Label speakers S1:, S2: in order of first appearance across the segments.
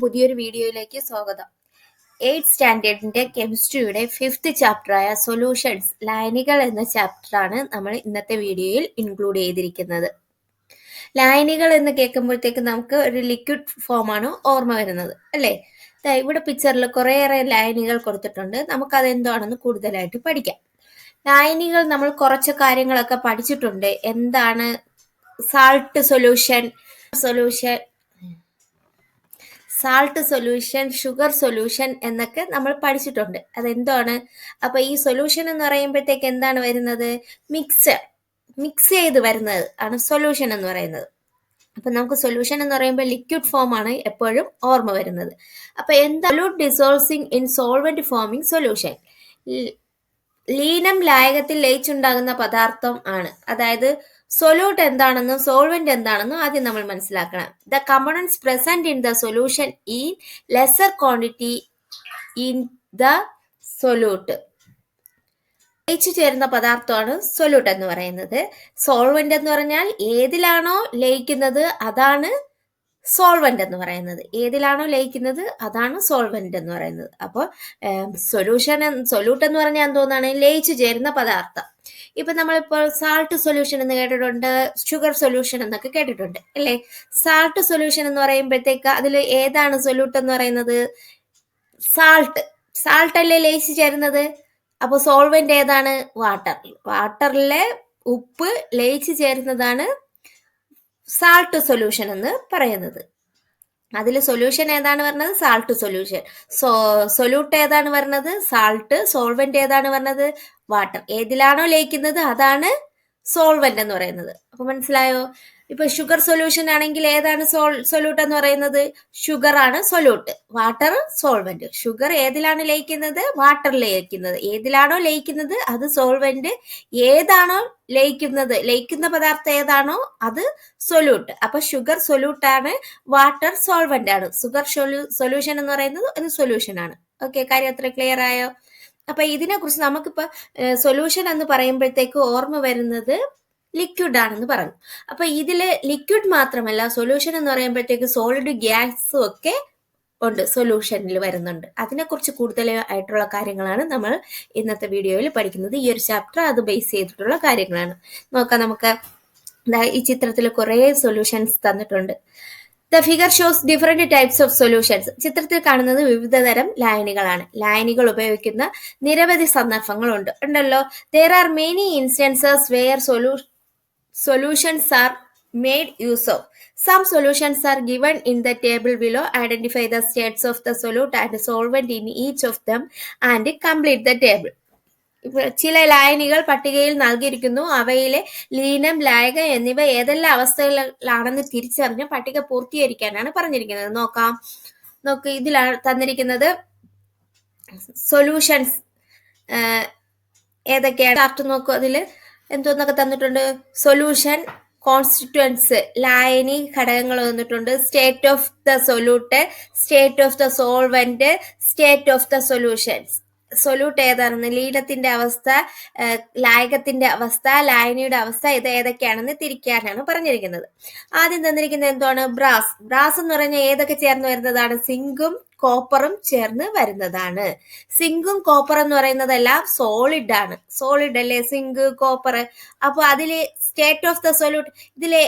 S1: പുതിയൊരു വീഡിയോയിലേക്ക് സ്വാഗതം. 8th സ്റ്റാൻഡേർഡിന്റെ കെമിസ്ട്രിയുടെ 5th ചാപ്റ്ററായ സൊല്യൂഷൻസ് ലായനികൾ എന്ന ചാപ്റ്ററാണ് നമ്മൾ ഇന്നത്തെ വീഡിയോയിൽ ഇൻക്ലൂഡ് ചെയ്തിരിക്കുന്നത്. ലായനികൾ എന്ന് കേൾക്കുമ്പോഴത്തേക്ക് നമുക്ക് ഒരു ലിക്വിഡ് ഫോമാണ് ഓർമ്മ വരുന്നത് അല്ലേ? ഇവിടെ പിക്ചറിൽ കുറേയേറെ ലായനികൾ കൊടുത്തിട്ടുണ്ട്. നമുക്കത് എന്താണെന്ന് കൂടുതലായിട്ട് പഠിക്കാം. ലായനികൾ നമ്മൾ കുറച്ച് കാര്യങ്ങളൊക്കെ പഠിച്ചിട്ടുണ്ട്. എന്താണ് സാൾട്ട് സൊല്യൂഷൻ, ഷുഗർ സൊല്യൂഷൻ എന്നൊക്കെ നമ്മൾ പഠിച്ചിട്ടുണ്ട്. അതെന്താണ്? അപ്പൊ ഈ സൊല്യൂഷൻ എന്ന് പറയുമ്പോഴത്തേക്ക് എന്താണ് വരുന്നത്? മിക്സ് ചെയ്ത് വരുന്നത് ആണ് സൊല്യൂഷൻ എന്ന് പറയുന്നത്. അപ്പൊ നമുക്ക് സൊല്യൂഷൻ എന്ന് പറയുമ്പോൾ ലിക്വിഡ് ഫോം ആണ് എപ്പോഴും ഓർമ്മ വരുന്നത്. അപ്പൊ എന്താ solute dissolving in solvent forming solution? ലീനം ലായകത്തിൽ ലയിച്ചുണ്ടാകുന്ന പദാർത്ഥം ആണ്. അതായത് സൊല്യൂട്ട് എന്താണെന്നും സോൾവെന്റ് എന്താണെന്നും ആദ്യം നമ്മൾ മനസ്സിലാക്കണം. The components present in the solution in lesser quantity in the solute. ലയിച്ചു ചേരുന്ന പദാർത്ഥമാണ് സൊല്യൂട്ട് എന്ന് പറയുന്നത്. സോൾവെന്റ് എന്ന് പറഞ്ഞാൽ ഏതിലാണോ ലയിക്കുന്നത് അതാണ് സോൾവെന്റ് എന്ന് പറയുന്നത്. ഏതിലാണോ ലയിക്കുന്നത് അതാണ് സോൾവെന്റ് എന്ന് പറയുന്നത്. അപ്പോൾ സൊല്യൂട്ട് എന്ന് പറഞ്ഞാൽ എന്തോന്നാണ്? ലയിച്ചു ചേരുന്ന പദാർത്ഥം. ഇപ്പൊ നമ്മളിപ്പോൾ സാൾട്ട് സൊല്യൂഷൻ എന്ന് കേട്ടിട്ടുണ്ട്, ഷുഗർ സൊല്യൂഷൻ എന്നൊക്കെ കേട്ടിട്ടുണ്ട് അല്ലേ? സാൾട്ട് സൊല്യൂഷൻ എന്ന് പറയുമ്പോഴത്തേക്ക് അതിൽ ഏതാണ് സൊല്യൂട്ട് എന്ന് പറയുന്നത്? സാൾട്ട് അല്ലേ ലയിച്ചു ചേരുന്നത്. അപ്പൊ സോൾവെന്റ് ഏതാണ്? വാട്ടറിലെ ഉപ്പ് ലയിച്ചു ചേരുന്നതാണ് സാൾട്ട് സൊല്യൂഷൻ എന്ന് പറയുന്നത്. അതിൽ സൊല്യൂഷൻ ഏതാണ് പറഞ്ഞത്? Salt solution. സൊല്യൂട്ട് ഏതാണ് പറഞ്ഞത്? സാൾട്ട്. സോൾവെന്റ് ഏതാണ് പറഞ്ഞത്? വാട്ടർ. ഏതിലാണോ ലയിക്കുന്നത് അതാണ് സോൾവെന്റ് എന്ന് പറയുന്നത്. അപ്പൊ മനസ്സിലായോ? ഇപ്പൊ ഷുഗർ സൊല്യൂഷൻ ആണെങ്കിൽ ഏതാണ് സൊല്യൂട്ട് എന്ന് പറയുന്നത്? ഷുഗർ ആണ് സൊല്യൂട്ട്, വാട്ടർ സോൾവെന്റ്. ഷുഗർ ഏതിലാണ് ലയിക്കുന്നത്? വാട്ടറിൽ ലയിക്കുന്നത്. ഏതിലാണോ ലയിക്കുന്നത് അത് സോൾവെന്റ്. ഏതാണോ ലയിക്കുന്ന പദാർത്ഥം ഏതാണോ അത് സൊല്യൂട്ട്. അപ്പൊ ഷുഗർ സൊല്യൂട്ട് ആണ്, വാട്ടർ സോൾവെന്റ് ആണ്. ഷുഗർ സൊല്യൂഷൻ എന്ന് പറയുന്നത് ഒരു സൊല്യൂഷൻ ആണ്. ഓക്കെ, കാര്യം അത്ര ക്ലിയർ ആയോ? അപ്പൊ ഇതിനെ കുറിച്ച് നമുക്കിപ്പോ സൊല്യൂഷൻ എന്ന് പറയുമ്പോഴത്തേക്ക് ഓർമ്മ വരുന്നത് ലിക്വിഡ് ആണെന്ന് പറഞ്ഞു. അപ്പൊ ഇതില് ലിക്വിഡ് മാത്രമല്ല, സൊല്യൂഷൻ എന്ന് പറയുമ്പോഴത്തേക്ക് സോളിഡ് ഗ്യാസും ഒക്കെ ഉണ്ട്, സൊല്യൂഷനിൽ വരുന്നുണ്ട്. അതിനെക്കുറിച്ച് കൂടുതലായിട്ടുള്ള കാര്യങ്ങളാണ് നമ്മൾ ഇന്നത്തെ വീഡിയോയിൽ പഠിക്കുന്നത്. ഈ ഒരു ചാപ്റ്റർ അത് ബേസ് ചെയ്തിട്ടുള്ള കാര്യങ്ങളാണ്. നോക്കാം നമുക്ക്. ഈ ചിത്രത്തിൽ കുറെ സൊല്യൂഷൻസ് തന്നിട്ടുണ്ട്. The figure shows different types of solutions. ചിത്രത്തിൽ കാണുന്നത് വിവിധ തരം ലായനികളാണ്. ലായനികൾ ഉപയോഗിക്കുന്ന നിരവധി സന്ദർഭങ്ങളുണ്ട് ഉണ്ടല്ലോ. There are many instances where solutions are made use of. Some solutions are given in the table below. Identify the states of the solute and solvent in each of them and complete the table. ചില ലായനികൾ പട്ടികയിൽ നൽകിയിരിക്കുന്നു. അവയിലെ ലീനം, ലായക എന്നിവ ഏതെല്ലാം അവസ്ഥകളിലാണെന്ന് തിരിച്ചറിഞ്ഞ് പട്ടിക പൂർത്തീകരിക്കാനാണ് പറഞ്ഞിരിക്കുന്നത്. നോക്ക് ഇതിലാണ് തന്നിരിക്കുന്നത് സൊല്യൂഷൻസ് ഏതൊക്കെയാണ്. ചാർട്ട് നോക്കൂ. അതില് എന്തോന്നൊക്കെ തന്നിട്ടുണ്ട്? സൊല്യൂഷൻ കോൺസ്റ്റിറ്റ്യുവൻസ്, ലായനി ഘടകങ്ങൾ തന്നിട്ടുണ്ട്. State of the solute, state of the solvent, state of the solutions. Solute ഏതാണെന്ന്, ലീനത്തിന്റെ അവസ്ഥ, ലായകത്തിന്റെ അവസ്ഥ, ലായനിയുടെ അവസ്ഥ, ഇത് ഏതൊക്കെയാണെന്ന് തിരിക്കാനാണ് പറഞ്ഞിരിക്കുന്നത്. ആദ്യം തന്നിരിക്കുന്നത് എന്താണ്? ബ്രാസ് എന്ന് പറഞ്ഞാൽ ഏതൊക്കെ ചേർന്ന് വരുന്നതാണ്? സിങ്കും കോപ്പറും ചേർന്ന് വരുന്നതാണ്. സിങ്കും കോപ്പർ എന്ന് പറയുന്നതെല്ലാം സോളിഡ് ആണ്. സോളിഡ് അല്ലേ സിങ്ക്, കോപ്പർ. അപ്പൊ അതില് സ്റ്റേറ്റ് ഓഫ് ദ സൊല്യൂട്ട്, ഇതിലെ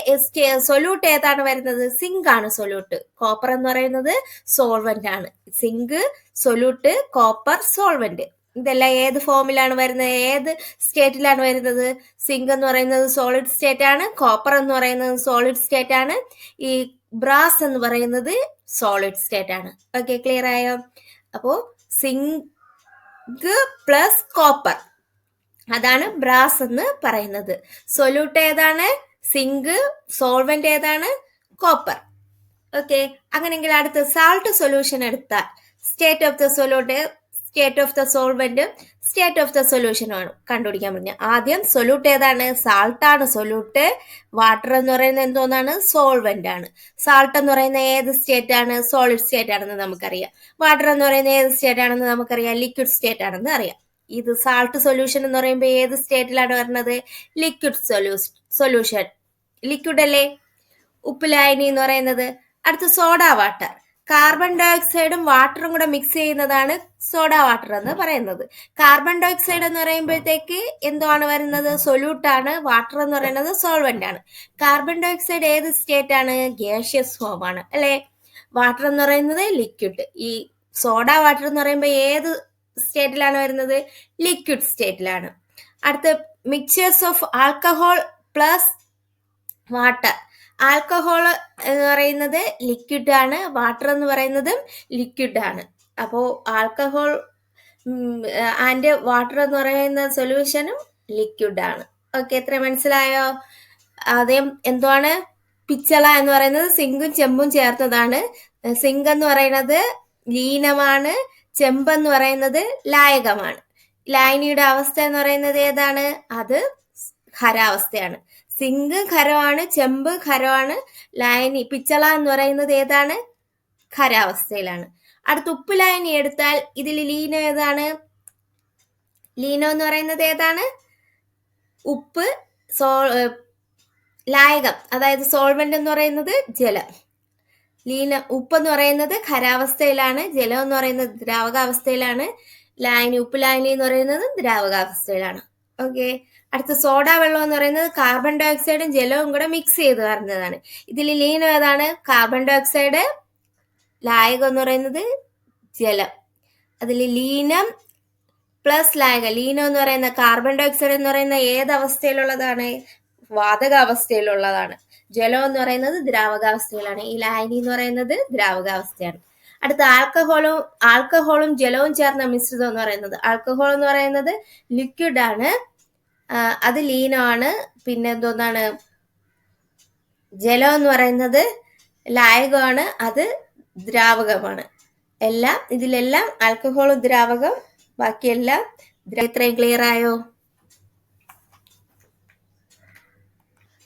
S1: സൊല്യൂട്ട് ഏതാണ് വരുന്നത്? സിങ്ക് ആണ് സൊല്യൂട്ട്. കോപ്പർ എന്ന് പറയുന്നത് സോൾവെന്റ് ആണ്. Zinc solute, copper solvent. ഇതെല്ലാം ഏത് ഫോമിലാണ് വരുന്നത്? ഏത് സ്റ്റേറ്റിലാണ് വരുന്നത്? സിങ്ക് എന്ന് പറയുന്നത് സോളിഡ് സ്റ്റേറ്റ് ആണ്. കോപ്പർ എന്ന് പറയുന്നത് സോളിഡ് സ്റ്റേറ്റ് ആണ്. ഈ ബ്രാസ് എന്ന് പറയുന്നത് സോളിഡ് സ്റ്റേറ്റ് ആണ്. ഓക്കെ, ക്ലിയർ ആയോ? അപ്പോ സിങ്ക് പ്ലസ് കോപ്പർ, അതാണ് ബ്രാസ് എന്ന് പറയുന്നത്. സൊല്യൂട്ട് ഏതാണ്? സിങ്ക്. സോൾവെന്റ് ഏതാണ്? കോപ്പർ. ഓക്കെ, അങ്ങനെയെങ്കിൽ അടുത്ത് സാൾട്ട് സൊല്യൂഷൻ എടുത്താൽ state of the solute, state of the solvent, state of the സൊല്യൂഷനാണ് കണ്ടുപിടിക്കാൻ പറഞ്ഞത്. ആദ്യം സൊല്യൂട്ട് ഏതാണ്? സാൾട്ടാണ് സൊല്യൂട്ട്. വാട്ടർ എന്ന് പറയുന്നത് എന്തോന്നാണ്? സോൾവെന്റ് ആണ്. സാൾട്ട് എന്ന് പറയുന്ന ഏത് സ്റ്റേറ്റ് ആണ്? സോളിഡ് സ്റ്റേറ്റ് ആണെന്ന് നമുക്കറിയാം. വാട്ടർ എന്ന് പറയുന്ന ഏത് സ്റ്റേറ്റ് ആണെന്ന് നമുക്കറിയാം? ലിക്വിഡ് സ്റ്റേറ്റ് ആണെന്ന് അറിയാം. ഇത് സാൾട്ട് സൊല്യൂഷൻ എന്ന് പറയുമ്പോൾ ഏത് സ്റ്റേറ്റിലാണ് വരുന്നത്? Liquid solution. ലിക്വിഡ് അല്ലേ ഉപ്പ് ലായനി എന്ന് പറയുന്നത്. അടുത്ത സോഡ വാട്ടർ. കാർബൺ ഡൈ ഓക്സൈഡും വാട്ടറും കൂടെ മിക്സ് ചെയ്യുന്നതാണ് സോഡ വാട്ടർ എന്ന് പറയുന്നത്. കാർബൺ ഡൈ ഓക്സൈഡ് എന്ന് പറയുമ്പോഴത്തേക്ക് എന്താണ് വരുന്നത്? സൊല്യൂട്ട് ആണ്. വാട്ടർ എന്ന് പറയുന്നത് സോൾവെന്റ് ആണ്. കാർബൺ ഡൈ ഓക്സൈഡ് ഏത് സ്റ്റേറ്റ് ആണ്? ഗ്യാഷ്യസ് ഫോം ആണ് അല്ലെ. വാട്ടർ എന്ന് പറയുന്നത് ലിക്വിഡ്. ഈ സോഡ വാട്ടർ എന്ന് പറയുമ്പോൾ ഏത് സ്റ്റേറ്റിലാണ് വരുന്നത്? ലിക്വിഡ് സ്റ്റേറ്റിലാണ്. അടുത്ത mixtures of alcohol plus water. Alcohol എന്ന് പറയുന്നത് ലിക്വിഡ് ആണ്, വാട്ടർ എന്ന് പറയുന്നതും ലിക്വിഡ് ആണ്. അപ്പോൾ ആൽക്കഹോൾ ആൻഡ് വാട്ടർ എന്ന് പറയുന്ന സൊല്യൂഷനും ലിക്വിഡ് ആണ്. ഓക്കെ, എത്ര മനസ്സിലായോ? ആദ്യം എന്താണ്? പിച്ചള എന്ന് പറയുന്നത് സിങ്കും ചെമ്പും ചേർത്തതാണ്. സിങ്ക് എന്ന് പറയുന്നത് ലീനമാണ്, ചെമ്പ് എന്ന് പറയുന്നത് ലായകമാണ്. ലായനിയുടെ അവസ്ഥ എന്ന് പറയുന്നത് ഏതാണ്? അത് ഖരാവസ്ഥയാണ്. സിങ്ക് ഖരമാണ്, ചെമ്പ് ഖരമാണ്. ലായനി പിച്ചള എന്ന് പറയുന്നത് ഏതാണ്? ഖരാവസ്ഥയിലാണ്. അടുത്ത ഉപ്പ് ലായനി എടുത്താൽ ഇതിൽ ലീനം ഏതാണ്? ലീനം എന്ന് പറയുന്നത് ഏതാണ്? ഉപ്പ്. ലായകം അതായത് സോൾവെന്റ് എന്ന് പറയുന്നത് ജലം. ഉപ്പ് എന്ന് പറയുന്നത് ഖരാവസ്ഥയിലാണ്, ജലം എന്ന് പറയുന്നത് ദ്രാവകാവസ്ഥയിലാണ്. ഉപ്പ് ലായനി എന്ന് പറയുന്നത് ദ്രാവകാവസ്ഥയിലാണ്. ഓക്കെ. അടുത്ത സോഡ വെള്ളം എന്ന് പറയുന്നത് കാർബൺ ഡൈ ഓക്സൈഡും ജലവും കൂടെ മിക്സ് ചെയ്ത് വരുന്നതാണ്. ഇതിൽ ലീനം ഏതാണ്? Carbon dye oxide. ലായകം എന്ന് പറയുന്നത് ജലം. അതിൽ ലീനം പ്ലസ് ലായകം. ലീനം എന്ന് പറയുന്ന കാർബൺ ഡൈ ഓക്സൈഡ് എന്ന് പറയുന്ന ഏത് അവസ്ഥയിലുള്ളതാണ്? വാതകാവസ്ഥയിലുള്ളതാണ്. ജലം എന്ന് പറയുന്നത് ദ്രാവകാവസ്ഥയിലാണ്. ഈ ലായനി എന്ന് പറയുന്നത് ദ്രാവകാവസ്ഥയാണ്. അടുത്ത ആൽക്കഹോളും ജലവും ചേർന്ന മിശ്രിതം എന്ന് പറയുന്നത്. ആൽക്കഹോൾ എന്ന് പറയുന്നത് ലിക്വിഡ് ആണ്, അത് ലീനമാണ്. പിന്നെ എന്തോന്നാണ്? ജലം എന്ന് പറയുന്നത് ലായകമാണ്, അത് ദ്രാവകമാണ്. ഇതിലെല്ലാം ആൽക്കഹോളും ദ്രാവകം, ബാക്കിയെല്ലാം ഇത്രയും ക്ലിയർ ആയോ?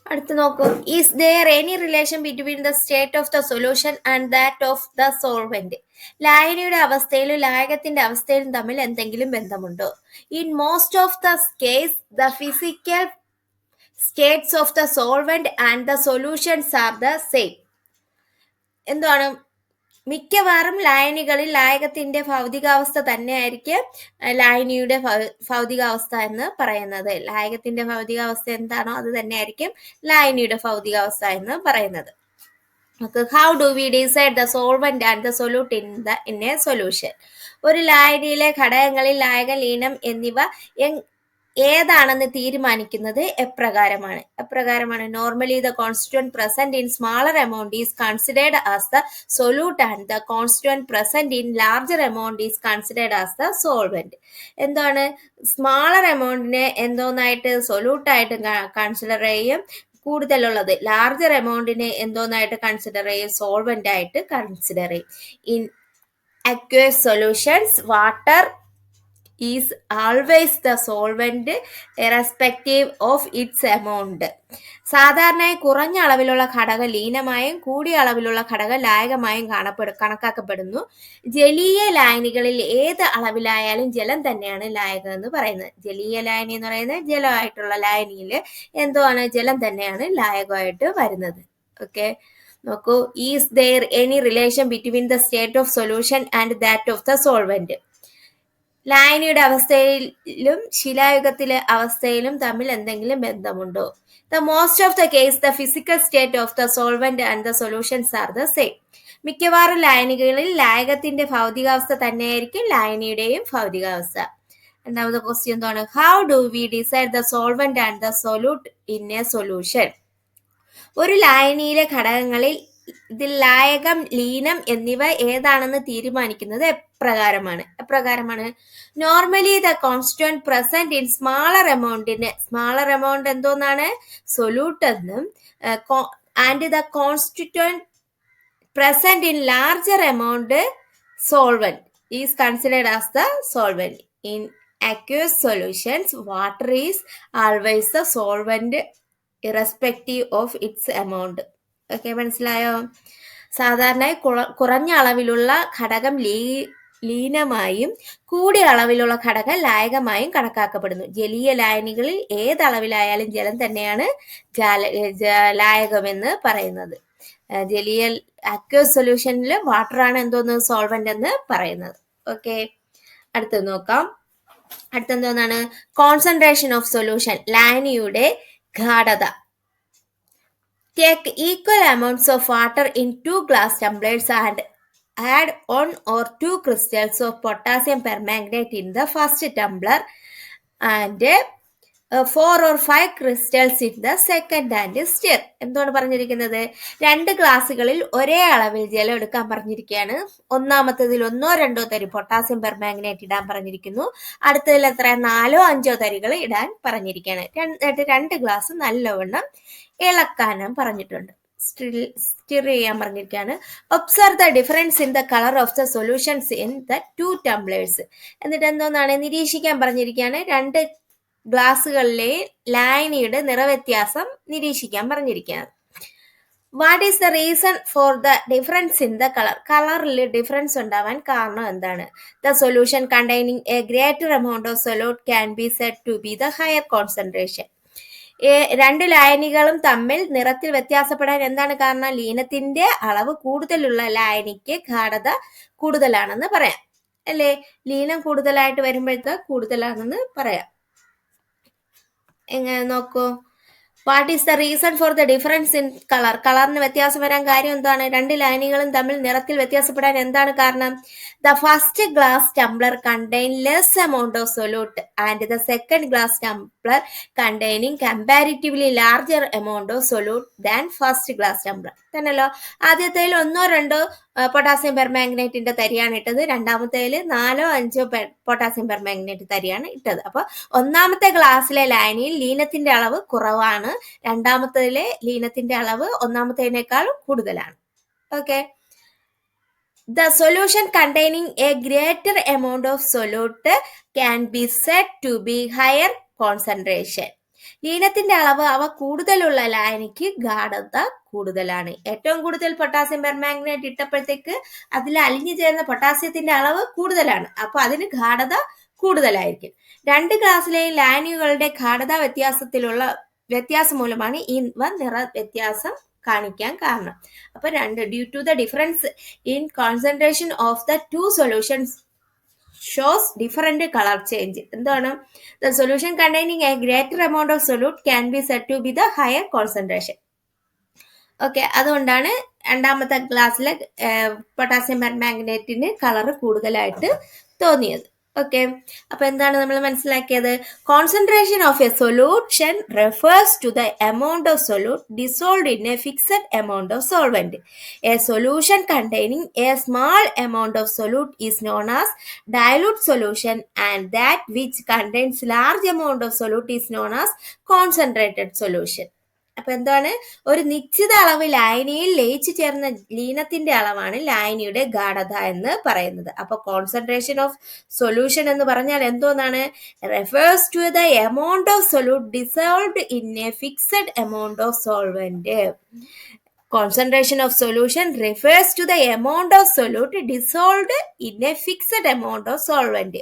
S1: അടുത്ത് നോക്കൂ. Is there any relation between the state of the solution and that of the solvent? ലായനിയുടെ അവസ്ഥയിലും ലായകത്തിന്റെ അവസ്ഥയിലും തമ്മിൽ എന്തെങ്കിലും ബന്ധമുണ്ടോ? In most of the case the physical states of the solvent and the solutions are the same. എന്താണ്? മിക്കവാറും ലായനികളിൽ ലായകത്തിന്റെ ഭൗതികാവസ്ഥ തന്നെയായിരിക്കും ലായനിയുടെ ഭൗതികാവസ്ഥ എന്ന് പറയുന്നത്. ലായകത്തിന്റെ ഭൗതികാവസ്ഥ എന്താണോ അത് തന്നെയായിരിക്കും ലായനിയുടെ ഭൗതികാവസ്ഥ എന്ന് പറയുന്നത്. How do we decide the solvent and the solute in A solution? ഒരു ലായനിയിലെ ഘടകങ്ങളിൽ ലായകം, ലീനം എന്നിവ ഏതാണെന്ന് തീരുമാനിക്കുന്നത് എപ്രകാരമാണ്? Normally the constituent present in smaller amount is considered as the solute and the constituent present in larger amount is considered as the solvent. എന്താണ്? Smaller എമൗണ്ടിനെ എന്തോന്നായിട്ട്? സൊല്യൂട്ടായിട്ട് consider ചെയ്യും. കൂടുതലുള്ളത് larger എമൗണ്ടിനെ എന്തോന്നായിട്ട് consider ചെയ്യും? സോൾവെന്റ് ആയിട്ട് കൺസിഡർ ചെയ്യും. In aqueous solutions, water is always the solvent irrespective of its amount. സാധാരണയായി കുറഞ്ഞ അളവിലുള്ള ഘടകം ലീനമായും കൂടിയ അളവിലുള്ള ഘടകം ലായകമായും കണക്കാക്കപ്പെടുന്നു. ജലീയ ലായനികളിൽ ഏത് അളവിലായാലും ജലം തന്നെയാണ് ലായകം എന്ന് പറയുന്നത്. ജലീയ ലായനി എന്ന് പറയുന്നത് ജലമായിട്ടുള്ള ലായനിയിൽ എന്താണ്? ജലം തന്നെയാണ് ലായകമായിട്ട് വരുന്നത്. ഓക്കെ, നോക്കൂ. Is there any relation between the state of solution and that of the solvent? ലായനിയുടെ അവസ്ഥയിലും ശിലായുഗത്തിലെ അവസ്ഥയിലും തമ്മിൽ എന്തെങ്കിലും ബന്ധമുണ്ടോ? The most of the case the physical state of the solvent and the solutions are the same. മിക്കവാറും ലായനികളിൽ ലായകത്തിന്റെ ഭൗതികാവസ്ഥ തന്നെയായിരിക്കും ലായനിയുടെയും ഭൗതികാവസ്ഥ. രണ്ടാമത്തെ ക്വസ്റ്റ്യൻ എന്താണ്? How do we decide the solvent and the solute in A solution? ഒരു ലായനിയിലെ ഘടകങ്ങളിൽ ഇതിൽ ലായകം, ലീനം എന്നിവ ഏതാണെന്ന് തീരുമാനിക്കുന്നത് എപ്രകാരമാണ്? Normally the constituent present in smaller amount എന്തോന്നാണ്? സൊല്യൂട്ട് എന്നും, and the constituent present in larger amount solvent is considered as the solvent. In aqueous solutions, water is always the solvent irrespective of its amount. Okay, മനസ്സിലായോ? സാധാരണയായി കുറഞ്ഞ അളവിലുള്ള ഘടകം ലീനമായും കൂടിയ അളവിലുള്ള ഘടകം ലായകമായും കണക്കാക്കപ്പെടുന്നു. ജലീയ ലായനികളിൽ ഏത് അളവിലായാലും ജലം തന്നെയാണ് ലായകമെന്ന് പറയുന്നത്. ജലീയ അക്വസ് സൊല്യൂഷനിൽ വാട്ടറാണ് എന്തോന്ന് സോൾവെന്റ് എന്ന് പറയുന്നത്. ഓക്കെ, അടുത്തത് നോക്കാം. അടുത്തെന്തോന്നാണ്? കോൺസെൻട്രേഷൻ ഓഫ് സൊല്യൂഷൻ, ലായനിയുടെ ഗാഢത. Take equal amounts of water in 2 glass tumblers and add 1 or 2 crystals of potassium permanganate in the first tumbler and 4 or 5 crystals in the second and stir. എന്താണ് പറഞ്ഞിരിക്കുന്നത്? 2 ഗ്ലാസുകളിൽ ഒരേ അളവിൽ ജലം എടുക്കാൻ പറഞ്ഞിരിക്കുകയാണ്. ഒന്നാമത്തേതിൽ 1-2 തരി പൊട്ടാസ്യം പെർമാംഗനേറ്റ് ഇടാൻ പറഞ്ഞിരിക്കുന്നു. അടുത്തതിൽ എത്ര 4-5 തരികൾ ഇടാൻ പറഞ്ഞിരിക്കുകയാണ്. 2 ഗ്ലാസ് നല്ലവണ്ണം ഇളക്കാനും പറഞ്ഞിട്ടുണ്ട്. സ്റ്റിർ ചെയ്യാൻ പറഞ്ഞിരിക്കുകയാണ്. Observe the difference in the colour of the solutions in the 2 ടംബ്ലേഴ്സ്. എന്നിട്ട് എന്തോന്നാണ് നിരീക്ഷിക്കാൻ പറഞ്ഞിരിക്കുകയാണ്. 2 ഗ്ലാസുകളിലെ ലായനിയുടെ നിറവ്യത്യാസം നിരീക്ഷിക്കാൻ പറഞ്ഞിരിക്കുകയാണ്. What is the reason for the difference in the colour? കളറിൽ ഡിഫറൻസ് ഉണ്ടാവാൻ കാരണം എന്താണ്? The solution containing a greater amount of solute can be said to be the higher concentration. 2 ലായനികളും തമ്മിൽ നിറത്തിൽ വ്യത്യാസപ്പെടാൻ എന്താണ് കാരണം? ലീനത്തിന്റെ അളവ് കൂടുതലുള്ള ലായനിക്ക് ഗാഢത കൂടുതലാണെന്ന് പറയാം അല്ലേ? ലീനം കൂടുതലായിട്ട് വരുമ്പോഴത്തെ കൂടുതലാണെന്ന് പറയാം. എങ്ങനെ നോക്കൂ. What is the reason for the difference in colour? കളറിന് വ്യത്യാസം വരാൻ കാര്യം എന്താണ്? 2 ലൈനുകളും തമ്മിൽ നിറത്തിൽ വ്യത്യാസപ്പെടാൻ എന്താണ് കാരണം? The first glass tumbler contain less amount of solute and the second glass tumbler containing comparatively larger amount of solute than first glass tumbler. തന്നെയല്ലോ, ആദ്യത്തേതിൽ 1-2 പൊട്ടാസ്യം പെർമാംഗനേറ്റിന്റെ തരിയാണ് ഇട്ടത്. രണ്ടാമത്തേതിൽ 4-5 പൊട്ടാസ്യം പെർമാംഗനേറ്റ് തരിയാണ് ഇട്ടത്. അപ്പൊ ഒന്നാമത്തെ ഗ്ലാസ്സിലെ ലായനിയിൽ ലീനത്തിന്റെ അളവ് കുറവാണ്, രണ്ടാമത്തേതിലെ ലീനത്തിന്റെ അളവ് ഒന്നാമത്തേതിനേക്കാളും കൂടുതലാണ്. Okay, the solution containing a greater amount of solute can be said to be higher concentration. ലീനത്തിന്റെ അളവ് അവ കൂടുതലുള്ള ലായനിക്ക് ഗാഢത കൂടുതലാണ്. ഏറ്റവും കൂടുതൽ പൊട്ടാസ്യം പെർമാംഗനേറ്റ് ഇട്ടപ്പോഴത്തേക്ക് അതിൽ അലിഞ്ഞു ചേർന്ന പൊട്ടാസ്യത്തിന്റെ അളവ് കൂടുതലാണ്. അപ്പൊ അതിന് ഗാഢത കൂടുതലായിരിക്കും. 2 ഗ്ലാസ്സിലെയും ലായനികളുടെ ഗാഢത വ്യത്യാസം മൂലമാണ് ഇവ നിറ വ്യത്യാസം കാണിക്കാൻ കാരണം. അപ്പൊ due to the difference in concentration of the 2 solutions shows different color change. എന്താണ്? The solution containing a greater amount of solute can be said to be the higher concentration. Okay, അതുകൊണ്ടാണ് രണ്ടാമത്തെ ഗ്ലാസ്സിലെ പൊട്ടാസ്യം പെർമാംഗനേറ്റിന് കളർ കൂടുതലായിട്ട് തോന്നിയത്. Okay, അപ്പൊ എന്താണ് നമ്മൾ മനസ്സിലാക്കിയത്? Concentration of a solution refers to the amount of solute dissolved in a fixed amount of solvent. A solution containing a small amount of solute is known as dilute solution and that which contains large amount of solute is known as concentrated solution. അപ്പൊ എന്താണ്? ഒരു നിശ്ചിത അളവ് ലായനിയിൽ ലയിച്ചു ചേർന്ന ലീനത്തിന്റെ അളവാണ് ലായനിയുടെ ഗാഢത എന്ന് പറയുന്നത്. അപ്പൊ കോൺസെൻട്രേഷൻ ഓഫ് സൊല്യൂഷൻ എന്ന് പറഞ്ഞാൽ എന്തോന്നാണ്? Refers to the amount of solute dissolved in a fixed amount of solvent. Concentration of solution refers to the amount of solute dissolved in a fixed amount of solvent.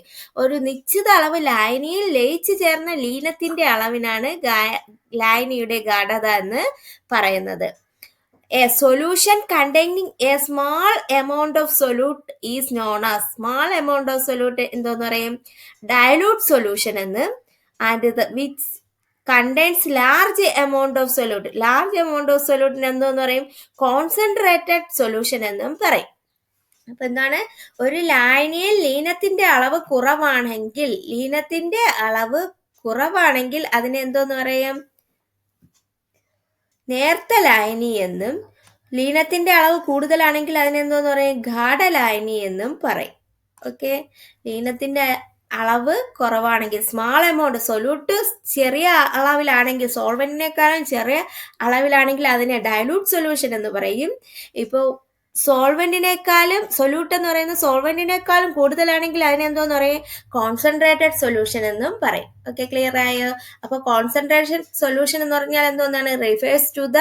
S1: ഒരു നിശ്ചിത അളവ് ലായനിയിൽ ലയിച്ചു ചേർന്ന ലീനത്തിന്റെ അളവിനാണ് ലായനിയുടെ ഗാഢത എന്ന് പറയുന്നത്. A solution containing a small amount of solute is known as, small amount of solute എന്തോന്ന് പറയും? dilute solution എന്ന്. And which contains large amount of solute, large amount of solute എന്തോന്ന് പറയും? കോൺസെൻട്രേറ്റഡ് സൊല്യൂഷൻ എന്നും പറയും. അപ്പൊ എന്താണ്? ഒരു ലായനിയിൽ ലീനത്തിന്റെ അളവ് കുറവാണെങ്കിൽ അതിനെ എന്തോന്ന് പറയും? നേർത്ത ലായനി എന്നും, ലീനത്തിന്റെ അളവ് കൂടുതലാണെങ്കിൽ അതിനെന്തോന്ന് പറയും? ഗാഢലായനി എന്നും പറയും. ഓക്കെ, ലീനത്തിന്റെ അളവ് കുറവാണെങ്കിൽ, സ്മാൾ എമൗണ്ട്, സൊല്യൂട്ട് ചെറിയ അളവിലാണെങ്കിൽ, സോൾവെന്റിനേക്കാളും ചെറിയ അളവിലാണെങ്കിൽ അതിനെ ഡൈലൂട്ട് സൊല്യൂഷൻ എന്ന് പറയും. ഇപ്പോൾ സൊല്യൂട്ട് എന്ന് പറയുന്നത് സോൾവെന്റിനേക്കാളും കൂടുതലാണെങ്കിൽ അതിനെന്തോന്ന് പറയും? കോൺസെൻട്രേറ്റഡ് സൊല്യൂഷൻ എന്നും പറയും. ഓക്കെ, ക്ലിയർ ആയോ? അപ്പൊ കോൺസെൻട്രേഷൻ സൊല്യൂഷൻ എന്ന് പറഞ്ഞാൽ എന്താണ്? Refers to the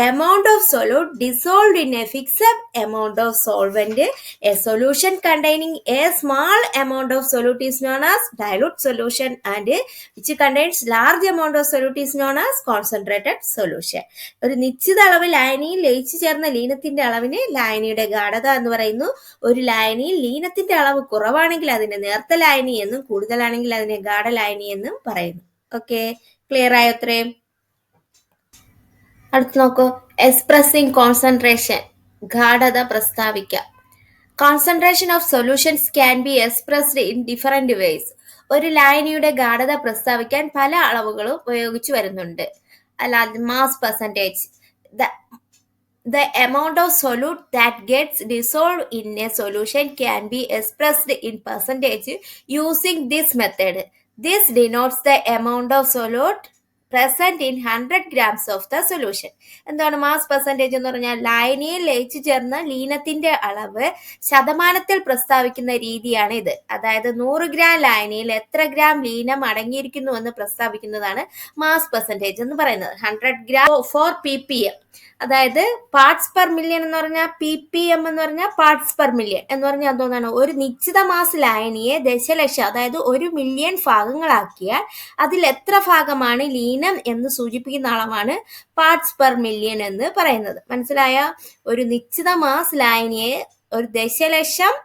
S1: amount of solute dissolved in a fixed amount of solvent. A solution containing a small amount of solute is known as dilute solution and which contains large amount of solute is known as concentrated solution. ഒരു നിശ്ചിത അളവ് ലായനിയിൽ ലയിച്ചു ചേർന്ന ലീനത്തിന്റെ അളവിന് ലായനിയുടെ ഗാഢത എന്ന് പറയുന്നു. ഒരു ലായനിയിൽ ലീനത്തിന്റെ അളവ് കുറവാണെങ്കിൽ അതിനെ നേർത്ത ലായനി എന്നും കൂടുതലാണെങ്കിൽ അതിനെ ഗാഢലായനി എന്നും പറയുന്നു. ഓക്കെ, ക്ലിയർ ആയോ? അത്രയും. അടുത്ത് നോക്കൂ, എക്സ്പ്രസിംഗ് കോൺസെൻട്രേഷൻ, ഗാഢത പ്രസ്താവിക്കാം. Concentration of solutions can be expressed in different ways. ഒരു ലായനിയുടെ ഗാഢത പ്രസ്താവിക്കാൻ പല അളവുകളും ഉപയോഗിച്ചു വരുന്നുണ്ട്. അല്ലാതെ mass percentage, the amount of solute that gets dissolved in a solution can be expressed in percentage using this method. This denotes the amount of solute present in 100 grams of the solution. എന്താണ് mass percentage എന്ന് പറഞ്ഞാൽ? ലായനിയിൽ ലയിച്ചു ചേർന്ന ലീനത്തിന്റെ അളവ് ശതമാനത്തിൽ പ്രസ്താവിക്കുന്ന രീതിയാണ് ഇത്. അതായത് 100 ഗ്രാം ലായനിയിൽ എത്ര ഗ്രാം ലീനം അടങ്ങിയിരിക്കുന്നു എന്ന് പ്രസ്താവിക്കുന്നതാണ് മാസ് പെർസെൻറ്റേജ് എന്ന് പറയുന്നത്. 100 ഗ്രാം ഫോർ ppm, അതായത് പാർട്സ് പെർ മില്യൺ എന്ന് പറഞ്ഞാൽ ppm എന്ന് പറഞ്ഞാൽ പാർട്സ് പെർ മില്യൺ എന്ന് പറഞ്ഞാൽ എന്താണ്? ഒരു നിശ്ചിത മാസ് ലായനിയെ ദശലക്ഷം, അതായത് 1 മില്യൺ ഭാഗങ്ങളാക്കിയാൽ അതിൽ എത്ര ഭാഗമാണ് ലീനം എന്ന് സൂചിപ്പിക്കുന്ന അളവാണ് പാർട്സ് പെർ മില്യൺ എന്ന് പറയുന്നത്. മനസ്സിലായ? ഒരു നിശ്ചിത മാസ് ലായനിയെ ഒരു ദശലക്ഷം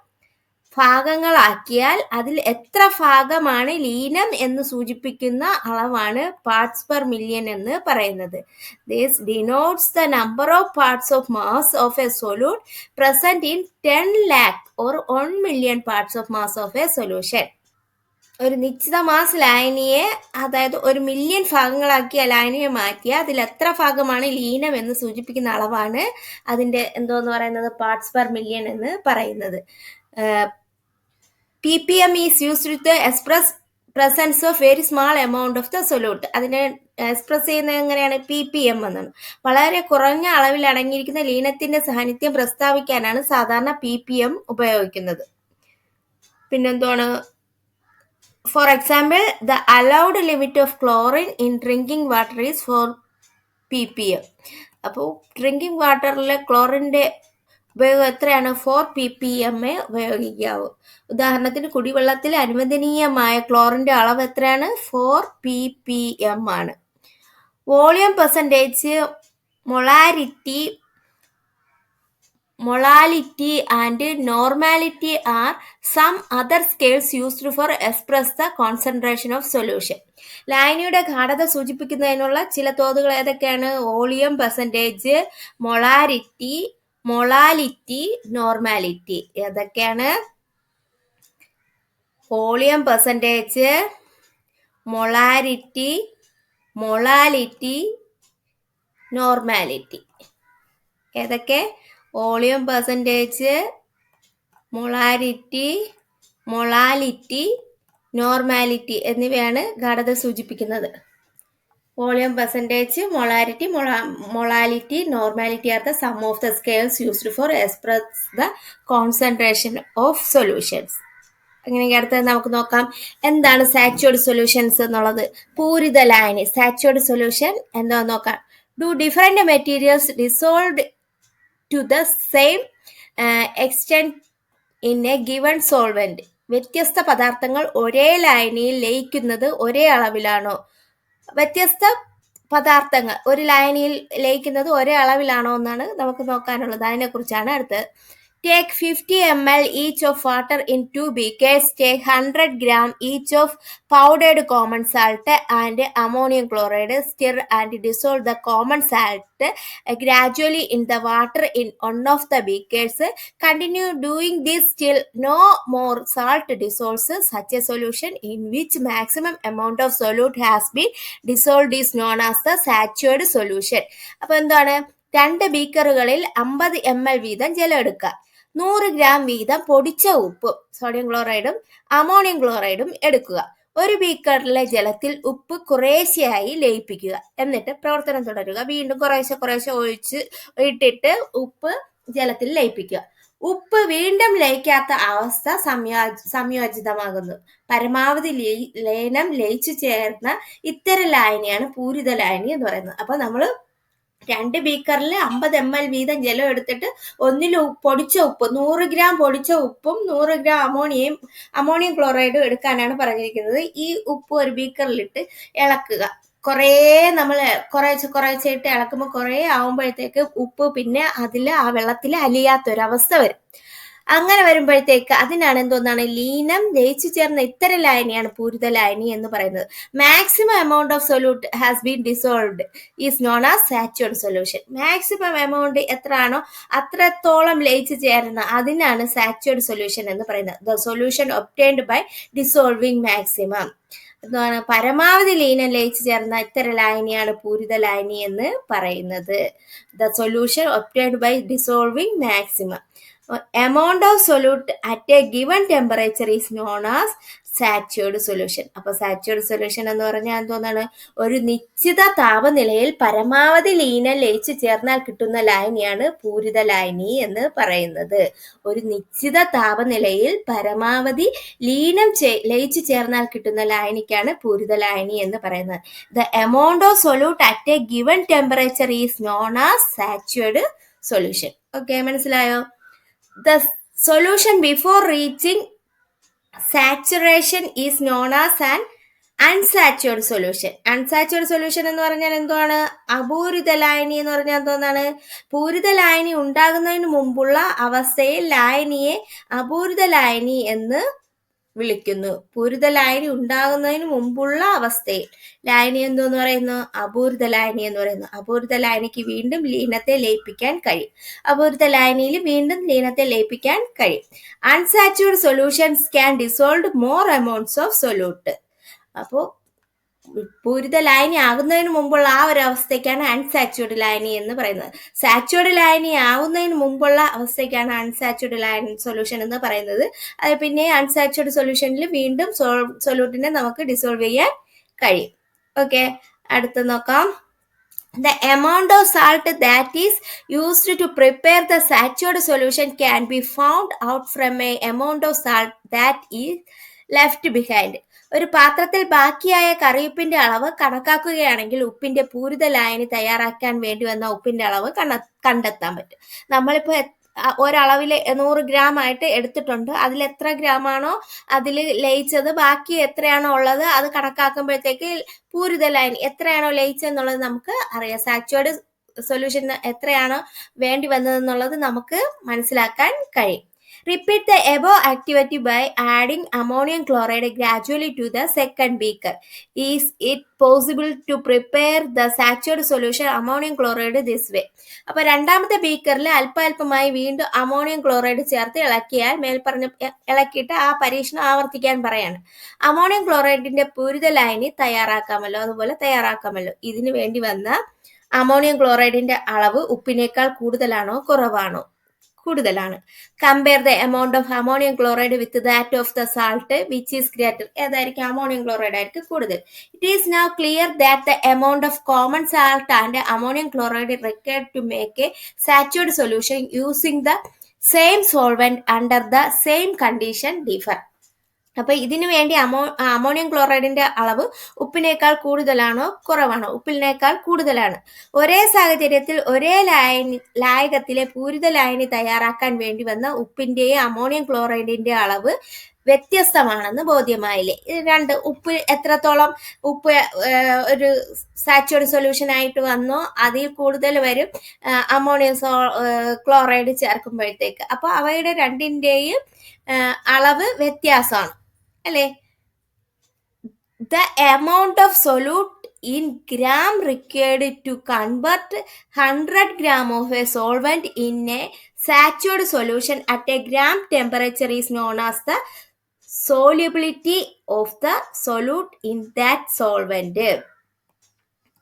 S1: ഭാഗങ്ങളാക്കിയാൽ അതിൽ എത്ര ഭാഗമാണ് ലീനം എന്ന് സൂചിപ്പിക്കുന്ന അളവാണ് പാർട്സ് പെർ മില്യൺ എന്ന് പറയുന്നത്. This denotes the number of parts of mass of a solute present in 10 lakh or 1 million parts of mass of a solution. ഒരു നിശ്ചിത മാസ് ലായനിയെ, അതായത് 1 മില്യൺ ഭാഗങ്ങളാക്കിയ ലായനിയെ മാറ്റിയാൽ അതിൽ എത്ര ഭാഗമാണ് ലീനം എന്ന് സൂചിപ്പിക്കുന്ന അളവാണ് അതിന്റെ എന്തോന്ന് പറയുന്നത്? പാർട്സ് പെർ മില്യൺ എന്ന് പറയുന്നത്. ppm is used to express presence of very small amount of the solute. അതിനെ എക്സ്പ്രസ് ചെയ്യുന്നത് എങ്ങനെയാണ്? ppm എന്നാണ്. വളരെ കുറഞ്ഞ അളവിൽ അടങ്ങിയിരിക്കുന്ന ലീനത്തിന്റെ സാന്നിധ്യം പ്രസ്താവിക്കാനാണ് സാധാരണ ppm ഉപയോഗിക്കുന്നത്. പിന്നെന്താണ്? For example, the allowed limit of chlorine in drinking water is 4 ppm. അപ്പോൾ ഡ്രിങ്കിങ് വാട്ടറിലെ ക്ലോറിൻ്റെ ഉപയോഗം എത്രയാണ്? 4 ppm ഉപയോഗിക്കാവൂ. ഉദാഹരണത്തിന് കുടിവെള്ളത്തിൽ അനുവദനീയമായ ക്ലോറിന്റെ അളവ് എത്രയാണ്? 4 ppm ആണ്. Volume percentage, molality and normality are some other scales used for express the concentration of solution. ലായനിയുടെ ഗാഢത സൂചിപ്പിക്കുന്നതിനുള്ള ചില തോതുകൾ ഏതൊക്കെയാണ്? Volume percentage, molality, normality. ഏതൊക്കെയാണ്? Volume percentage, molality, normality. ഏതൊക്കെ? വോളിയം പെർസെൻറ്റേജ്, മൊളാലിറ്റി, നോർമാലിറ്റി എന്നിവയാണ് ഗാഢത സൂചിപ്പിക്കുന്നത്. Volume percentage, molality, normality are the some of the scales used for express the concentration of solutions. അങ്ങനെയെങ്കിൽ അടുത്തത് നമുക്ക് നോക്കാം, എന്താണ് സാച്ചുറേറ്റഡ് സൊല്യൂഷൻസ് എന്നുള്ളത്. പൂരിത ലായനി, സാച്ചുറേറ്റഡ് സൊല്യൂഷൻ എന്താണെന്ന് നോക്കാം. Do different materials dissolved to the same extent in a given solvent. വ്യത്യസ്ത പദാർത്ഥങ്ങൾ ഒരേ ലായനിയിൽ ലയിക്കുന്നത് ഒരേ അളവിലാണോ? വ്യത്യസ്ത പദാർത്ഥങ്ങൾ ഒരു ലായനിയിൽ ലയിക്കുന്നത് ഒരേ അളവിലാണോ എന്നാണ് നമുക്ക് നോക്കാനുള്ളത്. അതിനെക്കുറിച്ചാണ് അടുത്തത്. Take 50 ml each of water in 2 beakers. Take 100 gram each of powdered common salt and ammonium chloride. Stir and dissolve the common salt gradually in the water in one of the beakers. Continue doing this till no more salt dissolves. Such a solution in which maximum amount of solute has been dissolved is known as the saturated solution. അപ്പോൾ എന്താണ്? 2 ബീക്കറുകളിൽ 50 ml വീതം ജലം എടുക്കുക. 100 gram വീതം പൊടിച്ച ഉപ്പും sodium ക്ലോറൈഡും ammonium ക്ലോറൈഡും എടുക്കുക. ഒരു ബീക്കറിലെ ജലത്തിൽ ഉപ്പ് കുറേശ്ശെയായി ലയിപ്പിക്കുക. എന്നിട്ട് പ്രവർത്തനം തുടരുക. വീണ്ടും കുറേശ്ശെ ഒഴിച്ച് ഇട്ടിട്ട് ഉപ്പ് ജലത്തിൽ ലയിപ്പിക്കുക. ഉപ്പ് വീണ്ടും ലയിക്കാത്ത അവസ്ഥ സംയോജിതമാകുന്നു. പരമാവധി ലയനം ലയിച്ചു ചേർന്ന ഇത്തരം ലായനിയാണ് പൂരിത ലായനി എന്ന് പറയുന്നത്. അപ്പൊ നമ്മൾ 2 ബീക്കറിൽ 50 ml വീതം ജലം എടുത്തിട്ട് ഒന്നിൽ പൊടിച്ച ഉപ്പ് 100 ഗ്രാം പൊടിച്ച ഉപ്പും 100 ഗ്രാം അമോണിയം ക്ലോറൈഡും എടുക്കാനാണ് പറഞ്ഞിരിക്കുന്നത്. ഈ ഉപ്പ് ഒരു ബീക്കറിലിട്ട് ഇളക്കുക. നമ്മൾ കുറേശ്ശെ ഇട്ട് ഇളക്കുമ്പോൾ കുറേ ആവുമ്പോഴത്തേക്ക് ഉപ്പ് പിന്നെ ആ വെള്ളത്തിൽ അലിയാത്തൊരവസ്ഥ വരും. അങ്ങനെ വരുമ്പോഴത്തേക്ക് അതിനാണ് എന്തോന്നാണ് ലീനം ലയിച്ചു ചേർന്ന ഇത്തരം ലായനിയാണ് പൂരിത ലായനി എന്ന് പറയുന്നത്. Maximum amount of solute has been dissolved is known as saturated solution. Maximum amount എത്രയാണോ അത്രത്തോളം ലയിച്ചു ചേരുന്ന അതിനാണ് സാച്ചുറേറ്റഡ് സൊല്യൂഷൻ എന്ന് പറയുന്നത്. The solution obtained by dissolving maximum. എന്താണ് പരമാവധി ലീനം ലയിച്ചു ചേർന്ന ഇത്തരം ലായനിയാണ് പൂരിത ലായനി എന്ന് പറയുന്നത്. The solution obtained by dissolving maximum. amount of solute at a given temperature is known as saturated solution. അപ്പൊ സാച്ചുറേറ്റഡ് സൊല്യൂഷൻ എന്ന് പറഞ്ഞാൽ എന്തോന്നാണ്? ഒരു നിശ്ചിത താപനിലയിൽ പരമാവധി ലീനം ലയിച്ചു ചേർന്നാൽ കിട്ടുന്ന ലായനിയാണ് പൂരിത ലായനി എന്ന് പറയുന്നത്. ഒരു നിശ്ചിത താപനിലയിൽ പരമാവധി ലീനം ലയിച്ചു ചേർന്നാൽ കിട്ടുന്ന ലായനിക്കാണ് പൂരിത ലായനി എന്ന് പറയുന്നത്. The amount of solute at a given temperature is known as saturated solution. Okay, മനസ്സിലായോ? The solution before reaching saturation is known as an unsaturated solution. Unsaturated solution എന്ന് പറഞ്ഞാൽ എന്താണ്? അപൂരിത ലായനി എന്ന് പറഞ്ഞാൽ എന്തോന്നാണ്? പൂരിത ലായനി ഉണ്ടാകുന്നതിന് മുമ്പുള്ള അവസ്ഥയിൽ ലായനിയെ അപൂരിത ലായനി എന്ന് വിളിക്കുന്നു. പൂരിത ലായനി ഉണ്ടാകുന്നതിന് മുമ്പുള്ള അവസ്ഥയിൽ ലായനി എന്തോന്ന് പറയുന്നു? അപൂരിത ലായനി എന്ന് പറയുന്നു. അപൂരിത ലായനിക്ക് വീണ്ടും ലീനത്തെ ലയിപ്പിക്കാൻ കഴിയും. അപൂരിത ലായനിയിൽ വീണ്ടും ലീനത്തെ ലയിപ്പിക്കാൻ കഴിയും. Unsaturated solutions can dissolve more amounts of solute. അപ്പോൾ പൂരിത ലായനി ആകുന്നതിന് മുമ്പുള്ള ആ ഒരു അവസ്ഥയ്ക്കാണ് അൺസാച്ചുറേറ്റഡ് ലായനി എന്ന് പറയുന്നത്. സാച്ചുറേറ്റഡ് ലായനി ആവുന്നതിന് മുമ്പുള്ള അവസ്ഥയ്ക്കാണ് അൺസാച്ചുറേറ്റഡ് ലായനി സൊല്യൂഷൻ എന്ന് പറയുന്നത്. അത് പിന്നെ അൺസാച്ചുറേറ്റഡ് സൊല്യൂഷനിൽ വീണ്ടും സൊല്യൂട്ടിനെ നമുക്ക് ഡിസോൾവ് ചെയ്യാൻ കഴിയും. ഓക്കെ, അടുത്ത് നോക്കാം. The amount of salt that is used to prepare the saturated solution can be found out from a amount of salt that is left behind. ഒരു പാത്രത്തിൽ ബാക്കിയായ കറിയുപ്പിന്റെ അളവ് കണക്കാക്കുകയാണെങ്കിൽ ഉപ്പിന്റെ പൂരിത ലായനി തയ്യാറാക്കാൻ വേണ്ടി വന്ന ഉപ്പിന്റെ അളവ് കണ്ടെത്താൻ പറ്റും. നമ്മളിപ്പോ ഒരളവിൽ 100 ഗ്രാം ആയിട്ട് എടുത്തിട്ടുണ്ട്. അതിൽ എത്ര ഗ്രാമാണോ അതിൽ ലയിച്ചത്, ബാക്കി എത്രയാണോ ഉള്ളത് അത് കണക്കാക്കുമ്പോഴത്തേക്ക് പൂരിത ലായനി എത്രയാണോ ലയിച്ചെന്നുള്ളത് നമുക്ക് അറിയാം. സാച്ചുറേറ്റഡ് സൊല്യൂഷൻ എത്രയാണോ വേണ്ടി വന്നതെന്നുള്ളത് നമുക്ക് മനസ്സിലാക്കാൻ കഴിയും. Repeat the above activity by adding ammonium chloride gradually to the second beaker. Is it possible to prepare the saturated solution ammonium chloride this way? അപ്പോൾ രണ്ടാമത്തെ ബീക്കറിൽ അല്പമായി വീണ്ടും അമോണിയം ക്ലോറൈഡ് ചേർത്ത് ഇളക്കിയിട്ട് ആ പരീക്ഷണം ആവർത്തിക്കാൻ പറയാണ്. അമോണിയം ക്ലോറൈഡിന്റെ പൂരിത ലായനി അതുപോലെ തയ്യാറാക്കാമല്ലോ. ഇതിനു വേണ്ടി വന്ന അമോണിയം ക്ലോറൈഡിന്റെ അളവ് ഉപ്പിനേക്കാൾ കൂടുതലാണോ കുറവാണോ? കൂടുതലാണ്. Compare the amount of ammonium chloride with that of the salt which is greater. ഏതായിരിക്കും? അമോണിയം ക്ലോറൈഡ് ആയിരിക്കും കൂടുതൽ. It is now clear that the amount of common salt and ammonium chloride required to make a saturated solution using the same solvent under the same condition differ. അപ്പൊ ഇതിനു വേണ്ടി ammonium ക്ലോറൈഡിന്റെ അളവ് ഉപ്പിനേക്കാൾ കൂടുതലാണോ കുറവാണോ? ഉപ്പിനേക്കാൾ കൂടുതലാണ്. ഒരേ സാഹചര്യത്തിൽ ഒരേ ലായകത്തിലെ പൂരിത ലായനി തയ്യാറാക്കാൻ വേണ്ടി വന്ന ഉപ്പിന്റെയും അമോണിയം ക്ലോറൈഡിന്റെ അളവ് വ്യത്യസ്തമാണെന്ന് ബോധ്യമായില്ലേ? രണ്ട് ഉപ്പ് എത്രത്തോളം ഒരു സാച്ചുറേറ്റഡ് സൊല്യൂഷൻ ആയിട്ട് വന്നോ അതിൽ കൂടുതൽ വരും അമോണിയം ക്ലോറൈഡ് ചേർക്കുമ്പോഴത്തേക്ക്. അപ്പൊ അവയുടെ രണ്ടിന്റെയും അളവ് വ്യത്യാസമാണ് അല്ലേ? The amount of solute in gram required to convert 100 gram of a solvent in a saturated solution at a gram temperature is known as the solubility of the solute in that solvent.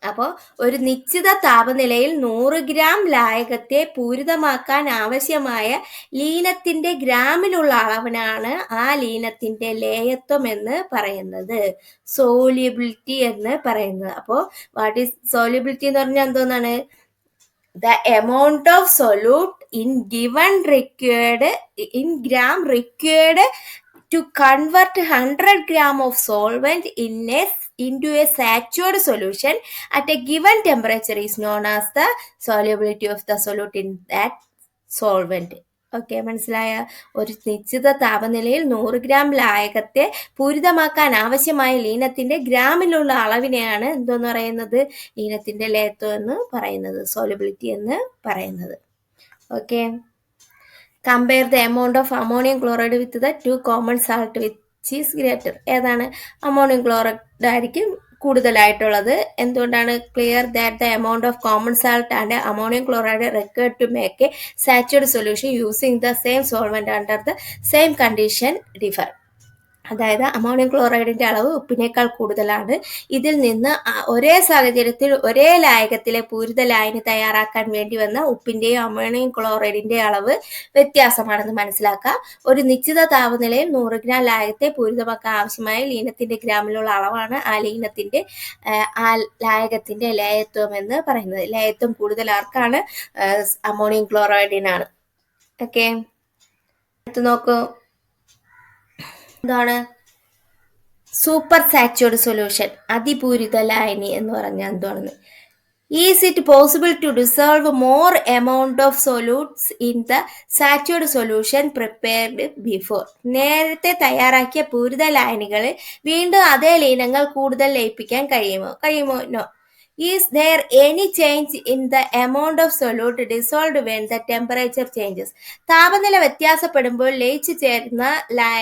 S1: അപ്പോൾ ഒരു നിശ്ചിത താപനിലയിൽ 100 gram ലായകത്തെ പൂരിതമാക്കാൻ ആവശ്യമായ ലീനത്തിന്റെ ഗ്രാമിലുള്ള അളവിനാണ് ആ ലീനത്തിന്റെ ലേയത്വം എന്ന് പറയുന്നത്, സോല്യൂബിലിറ്റി എന്ന് പറയുന്നത്. അപ്പോൾ വാട്ട് ഈസ് സോല്യൂബിലിറ്റി എന്ന് പറഞ്ഞാൽ എന്തോന്നാണ്? the amount of solute in given required in gram required to convert 100 gram of solvent into a saturated solution at a given temperature is known as the solubility of the solute in that solvent. Okay, മനസ്സിലായ? ഒരു നിശ്ചിത താപനിലയിൽ 100 gram ലായകത്തെ പൂരിതമാക്കാൻ ആവശ്യമായ ലീനത്തിന്റെ ഗ്രാമിലുള്ള അളവിനെയാണ് എന്തോന്ന് പറയുന്നത്? ലീനത്തിന്റെ ലയത്വം എന്ന് പറയുന്നത്, solubility എന്ന് പറയുന്നത്. Okay, compare the amount of ammonium chloride with the 2 common salt which is greater. ഏതാണ്? അമോണിയം ക്ലോറൈഡ് ആയിരിക്കും കൂടുതലായിട്ടുള്ളത്. എന്തുകൊണ്ടാണ്? Clear that the amount of common salt and ammonium chloride required to make a saturated solution using the same solvent under the same condition differ. അതായത് ammonium ക്ലോറൈഡിന്റെ അളവ് ഉപ്പിനേക്കാൾ കൂടുതലാണ്. ഇതിൽ നിന്ന് ഒരേ സാഹചര്യത്തിൽ ഒരേ ലായകത്തിലെ പൂരിത ലായനി തയ്യാറാക്കാൻ വേണ്ടി വന്ന ഉപ്പിന്റെയും അമോണിയം ക്ലോറൈഡിന്റെ അളവ് വ്യത്യാസമാണെന്ന് മനസ്സിലാക്കുക. ഒരു നിശ്ചിത താപനിലയിൽ 100 ഗ്രാം ലായകത്തെ പൂരിതമാക്കാൻ ആവശ്യമായ ലീനത്തിന്റെ ഗ്രാമിലുള്ള അളവാണ് ആ ലായകത്തിന്റെ ലയത്വം എന്ന് പറയുന്നത്. ലയത്വം കൂടുതൽ ആർക്കാണ്? അമോണിയം ക്ലോറൈഡിനാണ്. ഓക്കെ, അടുത്ത് നോക്കൂ. എന്താണ് സൂപ്പർ സാച്ചുറേറ്റഡ് സൊല്യൂഷൻ? അതിപൂരിത ലായനി എന്ന് പറഞ്ഞാൽ എന്താണെന്ന്. Is it possible to dissolve more amount of solutes in the saturated solution prepared before? നേരത്തെ തയ്യാറാക്കിയ പൂരിത ലായനികളിൽ വീണ്ടും അതേ ലീനങ്ങൾ കൂടുതൽ ലയിപ്പിക്കാൻ കഴിയുമോ? No. Is there any change in the amount of solute dissolved when the temperature changes? താപനില വ്യത്യാസപ്പെടുമ്പോൾ ലയിച്ചു ചേരുന്ന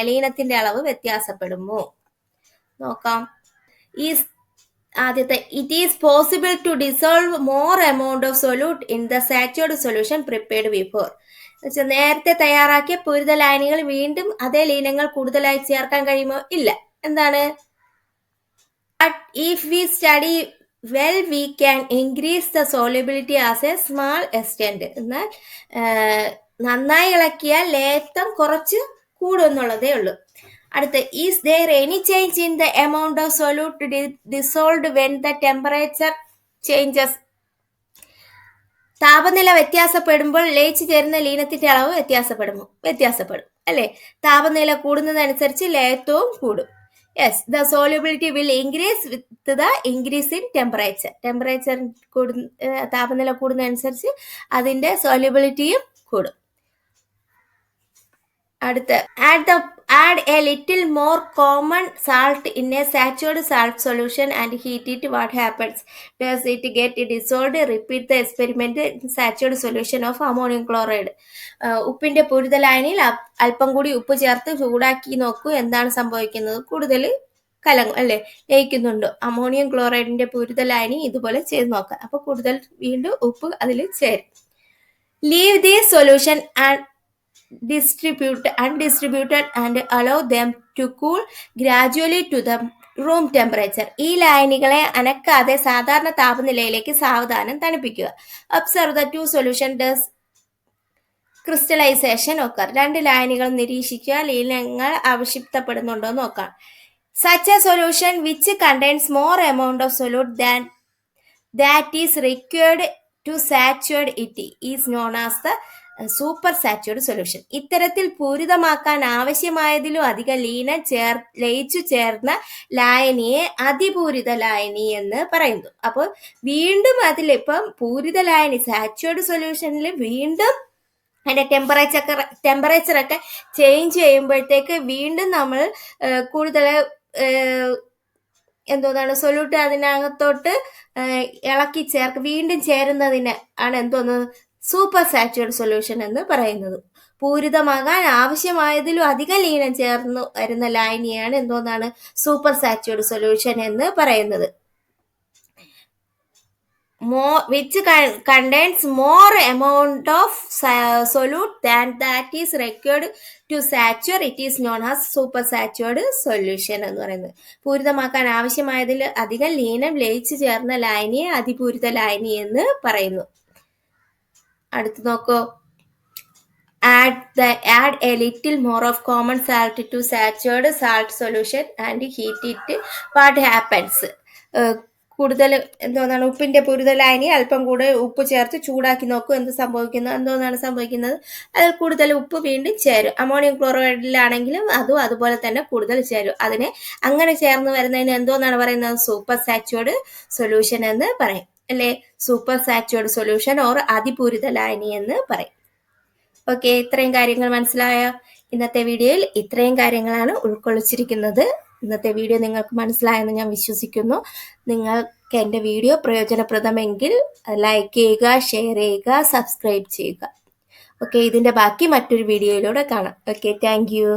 S1: ലീനത്തിന്റെ അളവ് വ്യത്യാസപ്പെടുമോ? നോക്കാം. ആദ്യത്തെ, it is possible to dissolve more amount of solute in the saturated solution prepared before. നേരത്തെ തയ്യാറാക്കിയ പൂരിത ലായനികൾ വീണ്ടും അതേ ലീനങ്ങൾ കൂടുതലായി ചേർക്കാൻ കഴിയുമോ? ഇല്ല. എന്താണ്? But if we study well, we can increase the solubility as a small extent. എന്നാൽ നന്നായി ഇളക്കിയാൽ ലയത്വം കുറച്ച് കൂടുമെന്നുള്ളതേ ഉള്ളൂ. അടുത്ത്, is there any change in the amount of solute dissolved when the temperature changes? താപനില വ്യത്യാസപ്പെടുമ്പോൾ ലയിച്ചു ചേരുന്ന ലീനത്തിന്റെ അളവ് വ്യത്യാസപ്പെടും അല്ലെ? താപനില കൂടുന്നതനുസരിച്ച് ലയത്വവും കൂടും. Yes, the solubility will increase with the increase in temperature. താപനില കൂടുന്നതനുസരിച്ച് അതിന്റെ solubilityയും കൂടും. അടുത്ത, add a little more common salt in a saturated salt solution and heat it. What happens? Does it get dissolved? Repeat the experiment in saturated solution of ammonium chloride. ഉപ്പിന്റെ പൂരിത ലായനിയിൽ അല്പം കൂടി ഉപ്പ് ചേർത്ത് ചൂടാക്കി നോക്കൂ. എന്താണ് സംഭവിക്കുന്നത്? കൂടുതൽ കലങ്ങും അല്ലെ? ലയിക്കുന്നുണ്ടോ? അമോണിയം ക്ലോറൈഡിന്റെ പൂരിത ലായനി ഇതുപോലെ ചെയ്ത് നോക്കാം. അപ്പൊ കൂടുതൽ വീണ്ടും ഉപ്പ് അതിൽ ചേരും. Leave the solution and undistributed and allow them to cool gradually to the room temperature. ഈ ലായനികളെ അനക്കാതെ സാധാരണ താപനിലയിലേക്ക് സാവധാനം തണുപ്പിക്കുക. Observe the two solution does crystallization occur. 2 ലായനികൾ നിരീക്ഷിക്കുക. ലീനങ്ങൾ അവക്ഷിപ്തപ്പെടുന്നുണ്ടോ നോക്കാം. Such a solution which contains more amount of solute than that is required to saturate it is known as the super saturated solution. ഇത്തരത്തിൽ പൂരിതമാക്കാൻ ആവശ്യമായതിലും അധികം ലീനം ലയിച്ചു ചേർന്ന ലായനിയെ അതിപൂരിത ലായനി എന്ന് പറയുന്നു. അപ്പോൾ വീണ്ടും അതിലിപ്പം പൂരിത ലായനി സാച്ചുറേറ്റഡ് സൊല്യൂഷനിൽ വീണ്ടും അതിന്റെ ടെമ്പറേച്ചറൊക്കെ ചേഞ്ച് ചെയ്യുമ്പോഴത്തേക്ക് വീണ്ടും നമ്മൾ കൂടുതൽ സൊല്യൂട്ട് അതിനകത്തോട്ട് ഇളക്കി വീണ്ടും ചേരുന്നതിന് ആണ് സൂപ്പർ സാച്ചുറേറ്റഡ് സൊല്യൂഷൻ എന്ന് പറയുന്നത്. പൂരിതമാകാൻ ആവശ്യമായതിലും അധികം ലീനം ചേർന്ന് വരുന്ന ലായനിയാണ് സൂപ്പർ സാച്ചുറേറ്റഡ് സൊല്യൂഷൻ എന്ന് പറയുന്നത്. which contains more amount of solute than that is required to saturate it is known as super saturated solution എന്ന് പറയുന്നത്. പൂരിതമാക്കാൻ ആവശ്യമായതിൽ അധികം ലീനം ലയിച്ചു ചേർന്ന ലായനിയെ അതിപൂരിത ലായനി എന്ന് പറയുന്നു. അടുത്ത് നോക്കൂ. add a little more of common salt to saturated salt solution and heat it. What happens? കൂടുതൽ എന്തോന്നാണ് ഉപ്പിന്റെ പൂരിതലായനി അല്പം കൂടെ ഉപ്പ് ചേർത്ത് ചൂടാക്കി നോക്കൂ എന്ത് സംഭവിക്കുന്നു. എന്തോന്നാണ് സംഭവിക്കുന്നത്? അതിൽ കൂടുതൽ ഉപ്പ് വീണ്ടും ചേരും. അമോണിയം ക്ലോറൈഡിലാണെങ്കിലും അതും അതുപോലെ തന്നെ കൂടുതൽ ചേരും. അതിനെ അങ്ങനെ ചേർന്ന് വരുന്നതിന് എന്തോന്നാണ് പറയുന്നത്? സൂപ്പർ സാച്ചുറേറ്റ് സൊല്യൂഷൻ എന്ന് പറയും അല്ലേ? സൂപ്പർ സാച്ചുറേറ്റ് സൊല്യൂഷൻ ഓർ അതിപൂരിത ലായനി എന്ന് പറയും. ഓക്കെ, ഇത്രയും കാര്യങ്ങൾ മനസ്സിലായോ? ഇന്നത്തെ വീഡിയോയിൽ ഇത്രയും കാര്യങ്ങളാണ് ഉൾക്കൊള്ളിച്ചിരിക്കുന്നത്. ഇന്നത്തെ വീഡിയോ നിങ്ങൾക്ക് മനസ്സിലായെന്ന് ഞാൻ വിശ്വസിക്കുന്നു. നിങ്ങൾക്ക് എൻ്റെ വീഡിയോ പ്രയോജനപ്രദമെങ്കിൽ ലൈക്ക് ചെയ്യുക, ഷെയർ ചെയ്യുക, സബ്സ്ക്രൈബ് ചെയ്യുക. ഓക്കെ, ഇതിൻ്റെ ബാക്കി മറ്റൊരു വീഡിയോയിലൂടെ കാണാം. Okay, thank you.